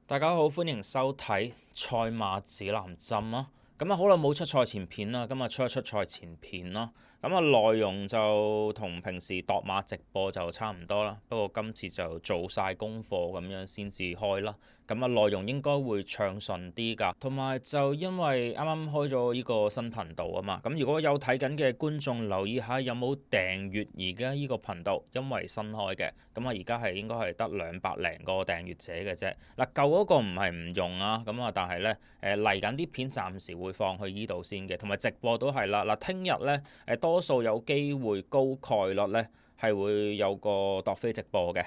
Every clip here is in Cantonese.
大家好，歡迎收睇賽馬指南針啊！咁好耐冇出賽前片啦，今日出一出賽前片啦。內容就同平時度馬直播就差唔多啦，不過今次就做晒功課咁樣先至開啦。內容應該會暢順啲㗎，同埋就因為啱啱開咗呢個新頻道啊嘛，咁如果有睇緊嘅觀眾留意下有冇訂閱而家呢個頻道，因為新開嘅，而家係應該係得200零個訂閱者嘅啫。舊嗰個唔係唔用啊，但係呢嚟緊啲片暫時會放去依度先嘅，同埋直播都係啦。聽日呢，多數有機會高概率呢係會有個度飛直播嘅。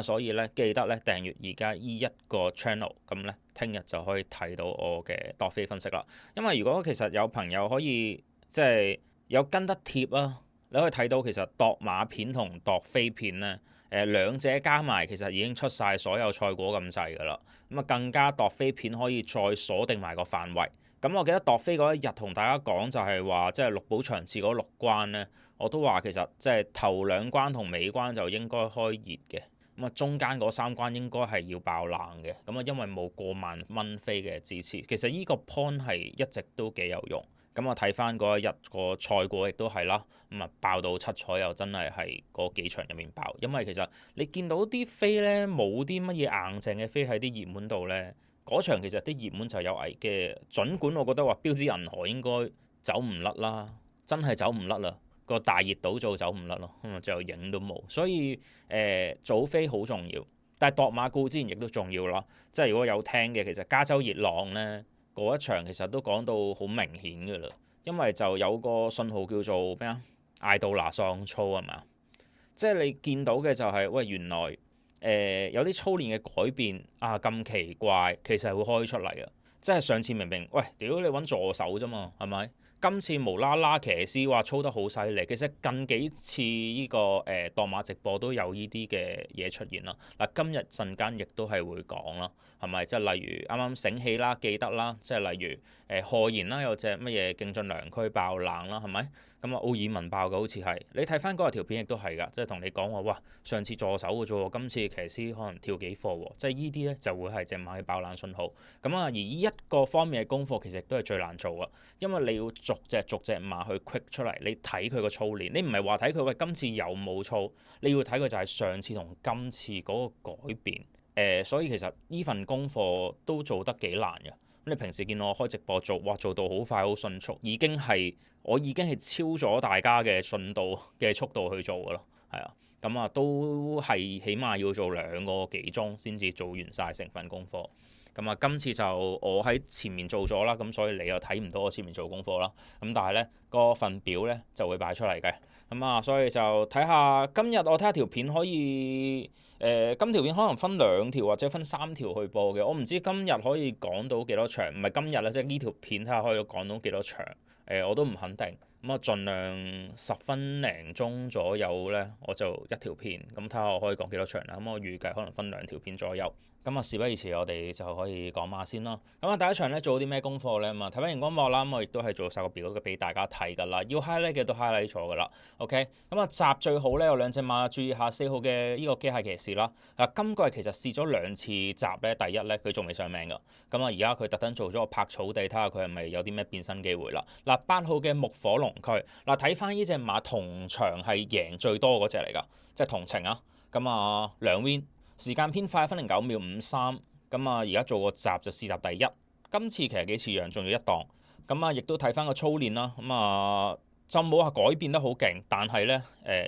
所以咧記得咧訂閱而家依一個 channel， 咁咧聽日就可以睇到我嘅度飛分析啦。因為如果其實有朋友可以即係有跟得貼啊，你可以睇到其實度馬片同度飛片咧，兩者加埋其實已經出晒所有賽果咁滯㗎啦。更加度飛片可以再鎖定埋個範圍。我記得度飛嗰一日同大家講就係話，即係六寶場次嗰6關咧，我都話其實即係頭2關同尾關就應該開熱嘅。中間嗰3關應該係要爆冷嘅，因為冇過萬蚊飛嘅支持，其實呢個 point 係一直都幾有用。睇翻嗰一日個賽果亦都係啦，爆到7彩又真係嗰幾場入面爆，因為其實你見到啲飛呢，冇啲乜嘢硬淨嘅飛喺啲熱門度呢，嗰場其實啲熱門就有危嘅。儘管我覺得話標誌銀河應該走唔甩啦，真係走唔甩啦。個大熱倒做走唔甩咯，最後影都冇，所以早飛好重要。但係度馬顧之前亦都重要啦，即係如果有聽嘅，其實加州熱浪呢嗰一場其實都講到好明顯㗎啦，因為就有個信號叫做咩啊，艾杜拿喪操係咪啊？即係你見到嘅就係喂，原來有啲操練嘅改變啊，咁奇怪，其實係會開出嚟嘅。即係上次明明喂，屌你揾助手啫嘛，係咪？今次無啦啦騎師話操得好犀利，其實近幾次呢個度馬直播都有呢啲嘅嘢出現啦。今日陣間亦都係會講啦，係咪？即係例如啱啱醒起啦，記得啦，即係例如賀賢啦，有隻乜嘢勁進良區爆冷啦，係咪？奧爾文爆嘅好似係，你睇翻嗰條片亦都係㗎，即係同你講話，哇！上次助手嘅啫喎，今次騎師可能跳幾課喎，即係呢啲咧就會係隻馬嘅爆冷信號。而呢一個方面嘅功課其實都係最難做啊，因為你要逐隻馬去 quick 出嚟，你睇佢個操練，你唔係話睇佢喂今次有冇操，你要睇佢就係上次同今次嗰個改變。所以其實呢份功課都做得幾難嘅。你平時見我開直播做，哇做到好快好迅速，我已經係超咗大家嘅進度嘅速度去做㗎咯，係啊，都係起碼要做2個幾鐘先至做完晒成份功課。今次就我喺前面做咗啦，所以你又睇唔到我前面做功課啦。但係呢個份表呢就會擺出嚟嘅。所以就睇下今日我睇下條片可以今條片可能分2條或者分3條去播嘅。我唔知今日可以講到幾多場，唔係今日啦，即係呢條片睇下可以講到幾多場。我都唔肯定。盡量10分零鐘左右呢，我就一條片，睇下我可以講幾多場啦。我預計可能分2條片左右。事不宜遲，我哋就可以講馬先啦。第一場呢，做啲咩功課呢？睇翻熒光幕啦，我亦都係做晒個表俾大家睇㗎啦。要 highlight 嘅都 highlight 咗㗎啦。OK，集最好呢，有2隻馬，注意下4號嘅呢個機械騎士啦。今季其實試咗2次集呢，第一呢，佢仲未上名㗎。而家佢特登做咗個拍草地，睇下佢係咪有啲咩變身機會啦。8號嘅木火龍區，睇翻呢隻馬同場係贏最多嗰隻嚟㗎，即係同程啊。2 win。時間偏快，1分09秒53。而家做個集就試集第一。今次其實幾似樣，仲要1檔。亦都睇翻個操練啦。就冇話改變得好勁，但係呢，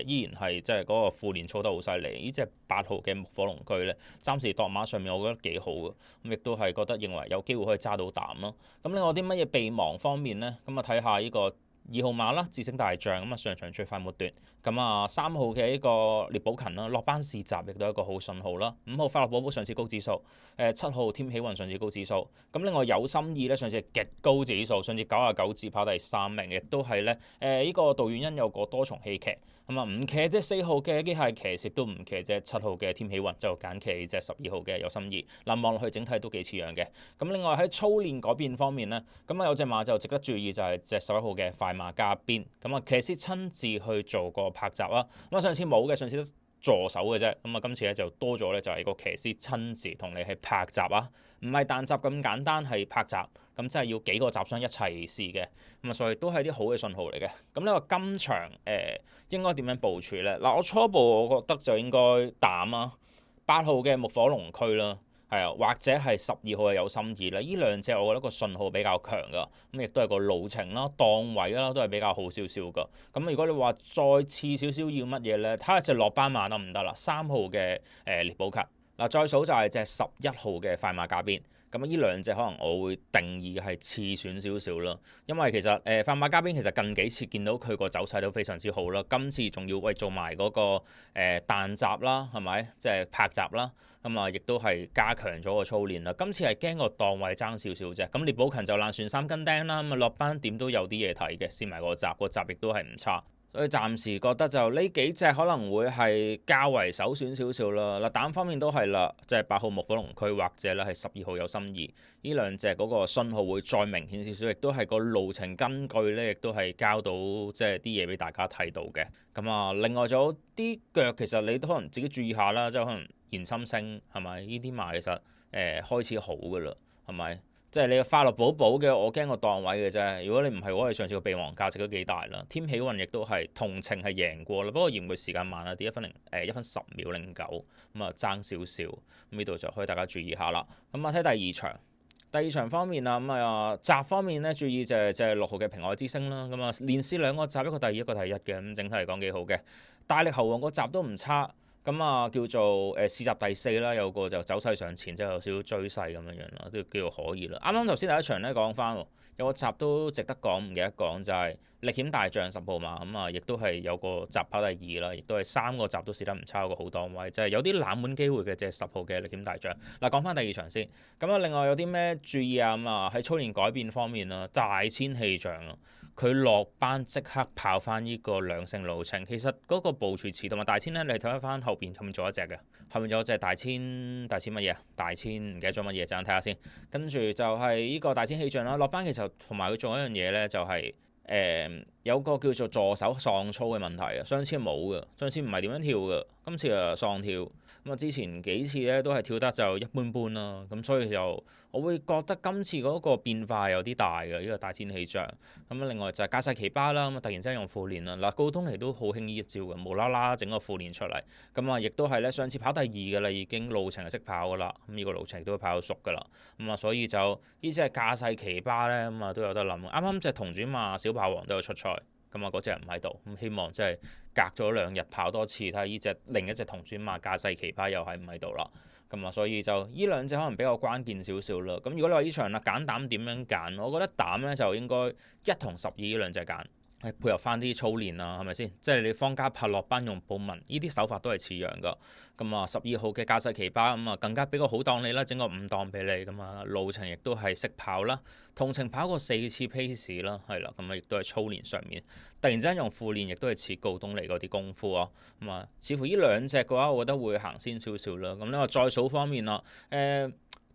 依然係即係嗰個副練操得好犀利。呢隻8號嘅木火龍區呢，暫時度馬上面我覺得幾好嘅。亦都係覺得認為有機會可以揸到膽咯。另外啲乜嘢備忘方面呢？睇下呢個2號馬啦，智星大將，上場最快末段。3號嘅呢個聶寶勤啦，落班試集亦都係一個好信號啦。5號快樂寶寶上次高指數，7號添喜運上次高指數。另外有心意咧，上次係極高指數，上次99字跑第3名，亦都係咧呢個杜遠欣有個多重戲劇。唔騎即4號嘅機械騎士都唔騎啫，7號嘅添喜運就揀騎隻12號嘅有心意。望落去整體都幾似樣嘅。另外喺操練嗰邊方面呢，有隻馬就值得注意，就係隻11號嘅快馬加鞭。騎師親自去做個拍集啦。上次冇嘅，上次助手嘅啫。咁啊，今次咧就多咗咧，就係個騎師親自同你係拍閘啊，唔係彈閘咁簡單，係拍閘。咁即係要幾個閘商一齊試嘅。咁啊，所以都係啲好嘅信號嚟嘅。咁呢個今場應該點樣部署呢？嗱，我初步我覺得就應該膽啊，8號嘅木火龍區啦。係啊，或者係12號嘅有心意啦，呢兩隻我覺得個信號比較強噶，咁亦都係個路程啦、檔位啦，都係比較好少少噶。咁如果你話再次少少要乜嘢呢？睇下隻落班馬得唔得啦？3號嘅獵寶卡嗱，再數就係隻11號嘅快馬加鞭。咁呢兩隻可能我會定義係次選少少啦，因為其實快馬加鞭其實近幾次見到佢個走勢都非常之好啦，今次仲要做埋嗰個彈閘啦，係咪？即係拍閘啦，咁啊亦都係加強咗個操練啦。今次係驚個檔位爭少少啫，咁聶寶勤就爛船3斤釘啦，咁啊落班點都有啲嘢睇嘅，試埋個閘亦都係唔差。所以暫時覺得就呢幾隻可能會係較為首選少少啦。嗱，膽方面都係啦，即係8號木火龍區或者咧係12號有心意，呢兩隻嗰個信號會再明顯少少，亦都係個路程根據咧，亦都係交到即係啲嘢俾大家睇到嘅。咁啊，另外仲有啲腳其實你都可能自己注意下啦，即係可能燃心星係咪？呢啲馬其實開始好噶啦，係咪？即係你快樂寶寶嘅，我驚個檔位嘅啫。如果你唔係，我哋上次個備王價值都幾大啦。添喜運亦都係同程係贏過啦，不過嫌佢時間慢啦，跌1分10秒09，咁啊爭少少。咁呢度就可以大家注意下啦。咁啊睇第二場，第二場方面啊，咁啊閘方面咧，注意就係6號嘅平海之星啦。咁啊連試兩個閘，一個第二，一個第一嘅，咁整體嚟講幾好嘅。大力猴王個閘都唔差。咁啊，叫做試閘第4啦，有個就走勢上前，即係有少少追勢咁樣樣啦，都叫做可以啦。啱啱頭先第一場咧講翻，有個閘都值得講，唔記得講就係歷險大將10號馬，咁啊亦都係有個閘跑第2啦，亦都係3個閘都試得唔差，個好檔位，就係有啲冷門機會嘅，即係10號嘅歷險大將。嗱，講翻第二場先，咁啊另外有啲咩注意啊？咁啊喺操練改變方面啦，大千氣象啊。佢落班即刻跑翻呢個兩勝路程，其實嗰個部署遲，同埋大千咧，你睇翻後邊仲有一隻嘅，後面仲有隻大千乜嘢？大千唔記得咗乜嘢，陣間睇下先。跟住就係呢個大千氣象啦，落班其實同埋佢做一樣嘢咧，就係有個叫做助手喪操嘅問題啊，上次冇嘅，上次唔係點樣跳嘅，今次啊喪跳。咁啊之前幾次咧都係跳得就一般般啦，咁所以就我會覺得今次嗰個變化有啲大嘅呢個大千氣象。咁啊另外就係駕勢奇葩啦，咁啊突然之間用副練啦，嗱告東尼都好興呢一招嘅，無啦啦整個副練出嚟，咁啊亦都係咧上次跑第2嘅啦，已經路程係識跑噶啦，咁呢個路程都跑到熟噶啦，咁啊所以就呢隻係駕勢奇葩咧，咁啊都有得諗。啱啱隻同主馬小霸王都有出賽。咁啊嗰隻唔喺度，咁希望即係隔咗2日跑多次，睇下呢隻另一隻同選馬駕勢奇葩又係唔喺度啦。咁啊，所以就呢兩隻可能比較關鍵少少啦。咁如果你話呢場啦揀膽點樣揀，我覺得膽咧就應該1同12呢兩隻揀。配合翻啲操練啊，係咪先？即係你方家柏落班用布紋，呢啲手法都係似樣噶。咁啊，12號嘅駕勢奇葩咁啊，更加俾個好檔你啦，整個5檔俾你咁啊，路程亦都係識跑啦，同程跑過4次 pace 啦，係啦，咁啊亦都係操練上面。突然之間用副練，亦都係似告東尼嗰啲功夫啊。咁啊，似乎呢兩隻嘅話，我覺得會行先少少啦。咁你話再數方面啦，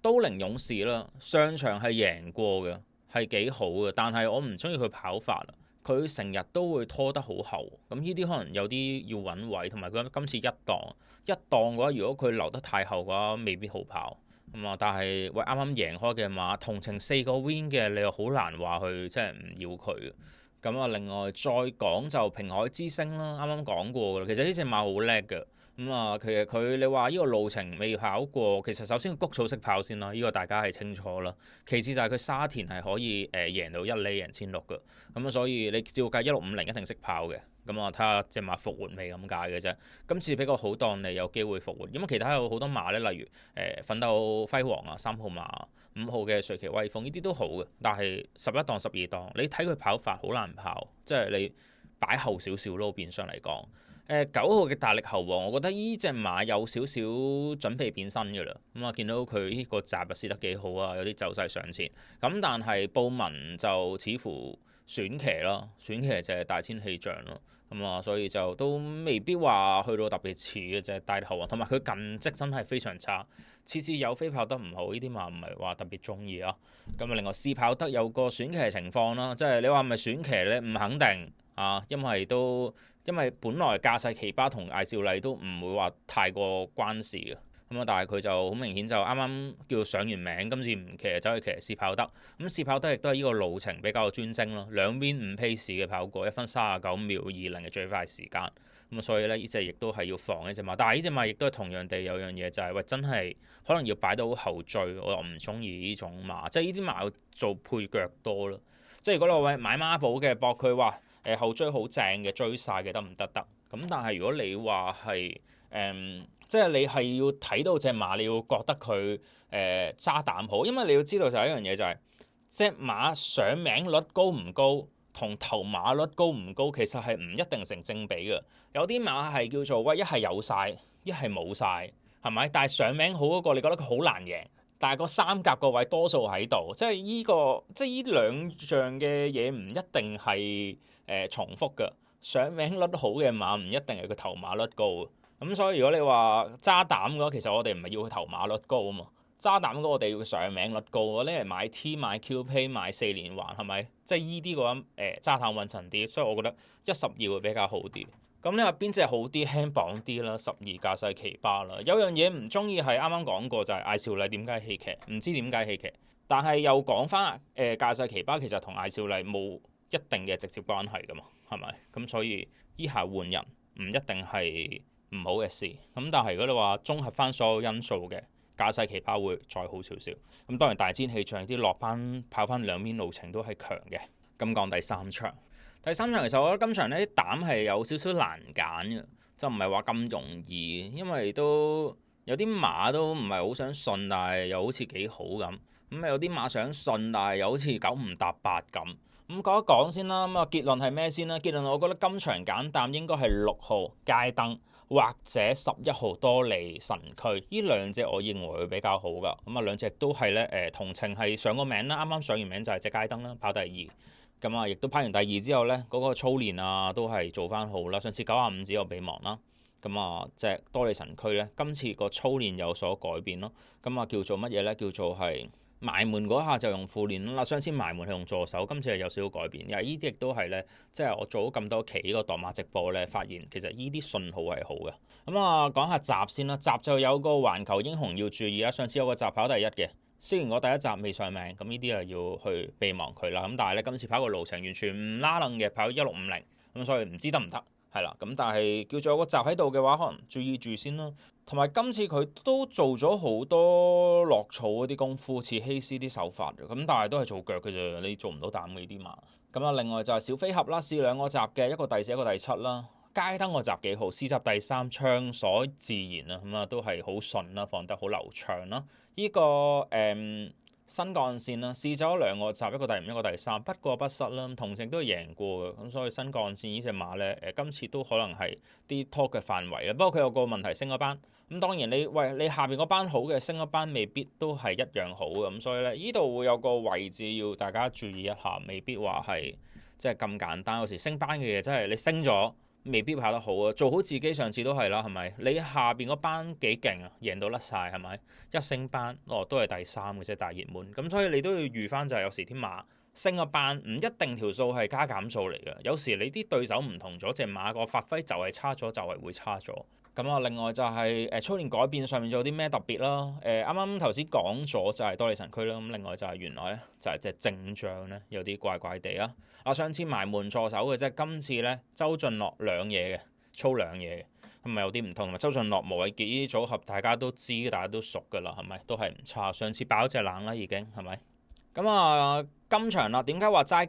都靈勇士啦，上場係贏過嘅，係幾好嘅，但係我唔中意佢跑法啦。佢成日都會拖得好後，咁呢啲可能有啲要揾位，同埋佢今次一檔嘅話，如果佢留得太後嘅話，未必好跑咁啊。但係喂，啱啱贏開嘅馬，同程4個 win 嘅，你又好難話佢即係唔要佢。咁啊，另外再講就平海之星啦，啱啱講過㗎啦，其實呢隻馬好叻㗎。咁啊，其實佢你話呢個路程未跑過，其實首先谷草識跑先啦，呢個大家係清楚啦。其次就係佢沙田係可以贏到1厘贏1600㗎，咁啊所以你照計1650一定識跑嘅。咁啊睇下隻馬復活未咁解嘅啫。今次比較好檔你有機會復活，因為其他有好多馬咧，例如奮鬥輝煌啊、3號馬、5號嘅瑞奇威風呢啲都好嘅，但係11檔、12檔你睇佢跑法好難跑，即係你擺後少少咯，變相嚟講。9號嘅大力猴王，我覺得呢隻馬有少少準備變身嘅啦。咁啊，見到佢呢個閘試得幾好啊，有啲走勢上前。咁但係布文就似乎選騎咯，選騎就係大千氣象咯。咁啊，所以就都未必話去到特別遲嘅啫。大力猴王同埋佢近績真係非常差，次次有飛跑得唔好，呢啲馬唔係話特別中意啊。咁啊，另外試跑得有個選騎情況啦，即係你話係咪選騎咧？唔肯定。因為本來駕駛奇葩同艾少麗都唔會話太過關事嘅。咁啊，但係佢就好明顯就啱啱叫上完名，今次唔騎走去騎試跑德。咁試跑德亦都係呢個路程比較專精咯，兩邊5 pace 嘅跑過，1分39秒20嘅最快時間。咁所以呢，呢隻亦都係要防呢隻馬。但係呢隻馬亦都係同樣地有樣嘢就係，喂，真係可能要擺到後追，我又唔中意呢種馬，即係呢啲馬要做配腳多咯。即係如果你話買孖寶嘅博佢話後追好正嘅追晒嘅得唔得？得。咁但係如果你話係即係你係要睇到隻馬，你要覺得佢揸膽好，因為你要知道就係一樣嘢就係隻馬上名率高唔高同頭馬率高唔高，其實係唔一定成正比嘅。有啲馬係叫做喂，一係有晒，一係冇晒，係咪？但係上名好嗰個，你覺得佢好難贏，但係個三甲個位多數喺度，即係呢兩樣嘅嘢唔一定係重複嘅。上名率好嘅馬唔一定係佢頭馬率高。咁所以如果你話揸膽嘅話，其實我哋唔係要佢頭馬率高啊嘛，揸膽嗰我哋要佢上名率高，你嚟買 T 買 QP 買4連環係咪？即係依啲嘅話揸膽穩陣啲，所以我覺得12會比較好啲。咁你話邊隻好啲？輕磅啲啦，12駕駛奇葩啦。有樣嘢唔中意係啱啱講過就係艾少麗點解棄騎，唔知點解棄騎，但係又講翻駕駛奇葩其實同艾少麗冇一定嘅直接關係噶嘛，係咪？咁所以依下換人唔一定係唔好嘅事，咁但係如果你話綜合翻所有因素嘅駕駛奇葩會再好少少，咁當然大戰氣象啲落班跑翻兩邊路程都係強嘅。咁講第三場其實我覺得今場呢啲膽係有少少難揀嘅，就唔係話咁容易，因為都有啲馬都唔係好想順，但係又好似幾好咁，咁有啲馬想順，但係又好似9唔搭8咁。咁講一講先啦，咁啊結論係咩先啦？結論我覺得今場揀膽應該係6號街燈或者11號多利神驅，呢兩隻我認為會比較好噶。咁啊兩隻都係咧同程係上個名啦，啱啱上完名就係隻街燈啦，跑第2。咁啊亦都跑完第2之後咧，嗰個操練啊都係做翻好啦。上次95只有備忘啦，咁啊隻多利神驅咧，今次個操練有所改變咯。咁啊叫做乜嘢咧？叫做係埋門嗰下就用副練啦，上次埋門係用助手，今次係有少少改變。因為呢啲亦都係咧，即係我做咗咁多期呢個墮馬直播咧，發現其實呢啲信號係好嘅。咁啊講下閘先啦，閘就有個環球英雄要注意啦。上次有個閘跑第1嘅，雖然我第一集未上名，咁呢啲係要去備忘佢啦。咁但係咧今次跑個路程完全唔拉楞嘅，跑1650，咁所以唔知得唔得。係啦，咁但係叫做有個閘喺度嘅話，可能注意住先咯。同埋今次佢都做咗好多落草嗰啲功夫，似希斯啲手法嘅，咁但係都係做腳嘅啫，你做唔到膽嘅呢啲馬。咁啊，另外就係小飛俠啦，試2個閘嘅，一個第4，一個第7啦。街燈個閘幾好，試閘第3，暢所自然啊，咁啊都係好順啦，放得好流暢啦。呢個新幹線啦，試咗2個閘，一個第5，一個第3，不過不失啦，同程都係贏過嘅，咁所以新幹線呢隻馬咧今次都可能係啲 talk 嘅範圍啦。不過佢有個問題，升咗班，咁當然你下邊嗰班好嘅，升咗班未必都係一樣好嘅，咁所以咧呢度會有個位置要大家注意一下，未必話係即係咁簡單。有時升班嘅嘢真係你升咗，未必跑得好啊！做好自己，上次都係啦，係咪？你下邊嗰班幾勁啊，贏到甩晒係咪？一升班都係第3嘅啫，大熱門。咁所以你都要預翻就係有時啲馬升個班唔一定條數係加減數嚟嘅，有時你啲對手唔同咗，隻馬個發揮就係差咗，就係會差咗。咁啊，另外就係操練改變上面仲有啲咩特別啦？啱啱頭先講咗就係多利神驅啦。咁另外就係原來咧就係隻正將咧有啲怪怪地啊！上次埋門助手嘅啫，今次咧周俊樂兩嘢嘅，操兩嘢嘅，咁咪有啲唔同。同埋周俊樂、毛偉傑呢啲組合大家都知，大家都熟㗎啦，係咪？都係唔差。上次爆咗隻冷啦，已經係咪？咁啊，今場啦，點解話齋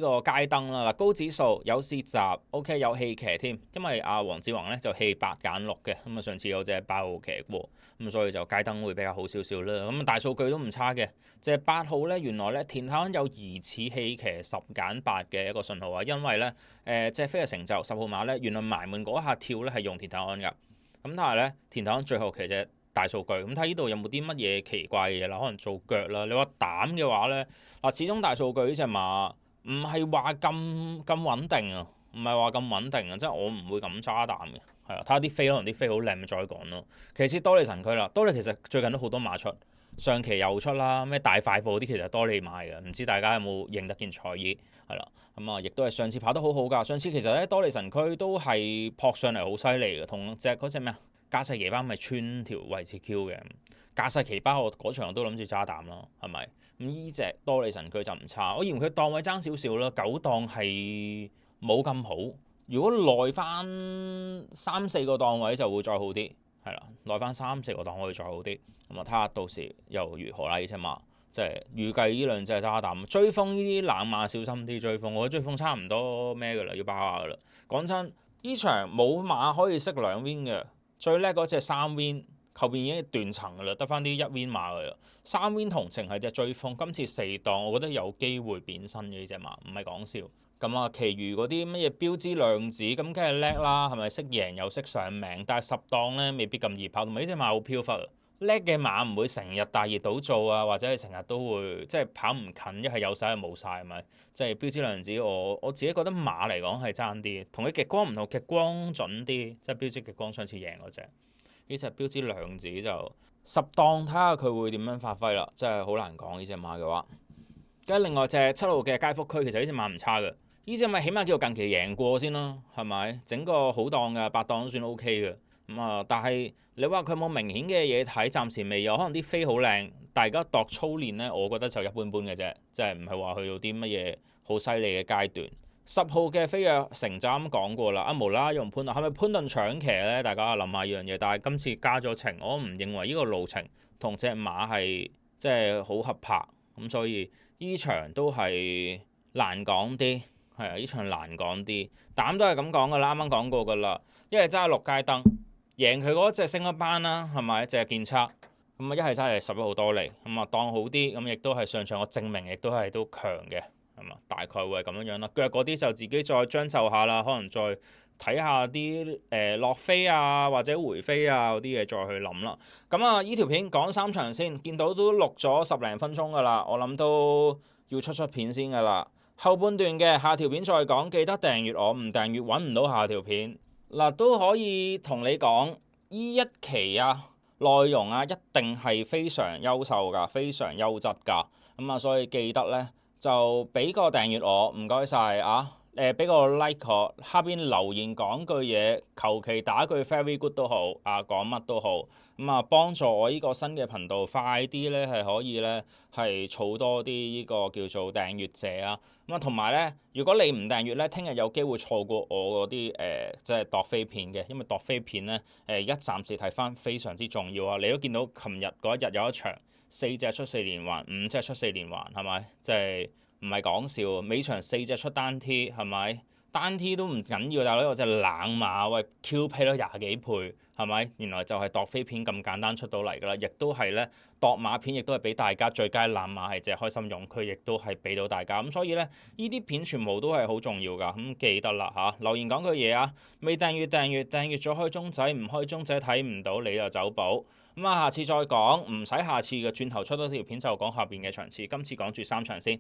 個街燈啦？嗱，高指數有試閘 ，OK 有棄騎添，因為阿黃子宏咧就棄8揀6嘅，咁啊上次有隻8號騎過，咁所以就街燈會比較好少少啦。咁大數據都唔差嘅，隻8號咧原來咧田泰安有疑似棄騎10揀8嘅一個信號啊，因為咧隻飛嘅成就10號馬咧原來埋門嗰下跳咧係用田泰安㗎，咁但係咧田泰安最後騎隻大數據，咁睇呢度有冇啲乜嘢奇怪嘅嘢啦？可能做腳啦。你話膽嘅話咧，始終大數據呢隻馬唔係話咁穩定啊，唔係話咁穩定啊，即係我唔會咁揸膽嘅，係啊，睇下啲飛可能啲飛好靚咪再講咯。其次多利神驅啦，多利其實最近都好多馬出，上期又出啦，咩大快報啲其實多利買嘅，唔知大家有冇認得件彩衣係啦。咁啊，亦都係上次跑得好好㗎。上次其實咧多利神區都係撲上嚟好犀利嘅，同嗰隻咩啊加世奇巴咪穿條位置 Q 嘅。加世奇巴我嗰場都諗住揸膽咯，係咪？咁依隻多利神區就唔差，我嫌佢檔位爭少少啦，九檔係冇咁好。如果耐翻3-4個檔位就會再好啲，係啦，耐翻3-4個檔位會再好啲。咁啊，睇下到時又如何啦呢隻馬，即係預計呢兩隻揸膽。追風呢啲冷馬小心啲追風，我覺得追風差唔多咩㗎啦，要爆下㗎啦。講真，呢場冇馬可以識兩 win 嘅，最叻嗰隻3 win。後邊已經斷層㗎啦，得翻啲1 win 馬㗎啦。3 win 同程係隻追風，今次4檔，我覺得有機會變身嘅呢隻馬，唔係講笑。咁啊，其餘嗰啲乜嘢標誌量子咁，梗係叻啦，係咪識贏又識上名？但係10檔咧未必咁易跑，同埋呢隻馬好飄忽。叻嘅馬唔會成日大熱倒做啊，或者係成日都會即係跑唔近，一係有晒就冇晒，係咪？即係標誌量子，我自己覺得馬嚟講係爭啲，同佢極光唔同，極光準啲，即係標誌極光上次贏嗰隻。呢隻標誌量子就10檔，睇下佢會點樣發揮啦，真係好難講呢隻馬嘅話。跟住另外隻7號嘅街福區，其實呢隻馬唔差嘅，呢隻咪起碼叫做近期贏過先咯，係咪？整個好檔嘅8檔都算 OK 嘅。咁啊，但係你話佢冇明顯嘅嘢睇，暫時未有，可能啲飛好靚，但係而家度操練呢，我覺得就一般般嘅啫，即係唔係話去到啲乜嘢好犀利嘅階段。10號嘅飛躍成就啱講過啦，無啦啦用潘頓，係咪潘頓搶騎呢？大家諗下依樣嘢。但係今次加咗程，我唔認為呢個路程同隻馬係即係好合拍，咁所以呢場都係難講啲，係啊，呢場難講啲。膽都係咁講噶啦，啱啱講過噶啦，一係揸6街燈，贏佢嗰隻升一班啦，係咪？隻建測咁啊，一係揸係11號多利，咁啊當好啲，咁亦都係上場個證明，亦都係都強嘅。大概會係咁樣樣啦，腳嗰啲就自己再將就下啦，可能再睇下啲落飛啊或者回飛啊嗰啲嘢再去諗啦。咁啊，依條片講3場先，見到都錄咗10零分鐘㗎啦，我諗都要出片先㗎啦。後半段嘅下條片再講，記得訂閱我，唔訂閱揾唔到下條片。嗱，都可以同你講，依一期啊內容啊一定係非常優秀㗎，非常優質㗎。咁啊，所以記得呢。就俾個訂閱我，唔該晒啊！俾個 like 我，下邊留言講句嘢，求其打句 very good 都好，講乜都好，咁啊幫助我呢個新嘅頻道快啲咧係可以咧係儲多啲呢個叫做訂閱者啊！咁啊同埋咧，如果你唔訂閱咧，聽日有機會錯過我嗰啲即係度飛片嘅，因為度飛片咧一暫時睇翻非常之重要啊！你都見到琴日嗰一日有一場。4隻出4連環，5隻出4連環，係咪？即係唔係講笑？尾場4隻出單 T，係咪？單 T 都唔緊要，大佬有隻冷馬，喂 Q 批咗廿幾倍，係咪？原來就係度飛片咁簡單出到嚟㗎啦，亦都係咧度馬片，亦都係俾大家最佳冷馬係隻開心勇區，亦都係俾到大家。咁所以咧，呢啲片全部都係好重要㗎，咁記得啦嚇。留言講句嘢啊，未訂閱咗開鐘仔，唔開鐘仔睇唔到你就走寶。咁啊，下次再講，唔使下次嘅，轉頭出多條片就講下邊嘅場次。今次講住3場先。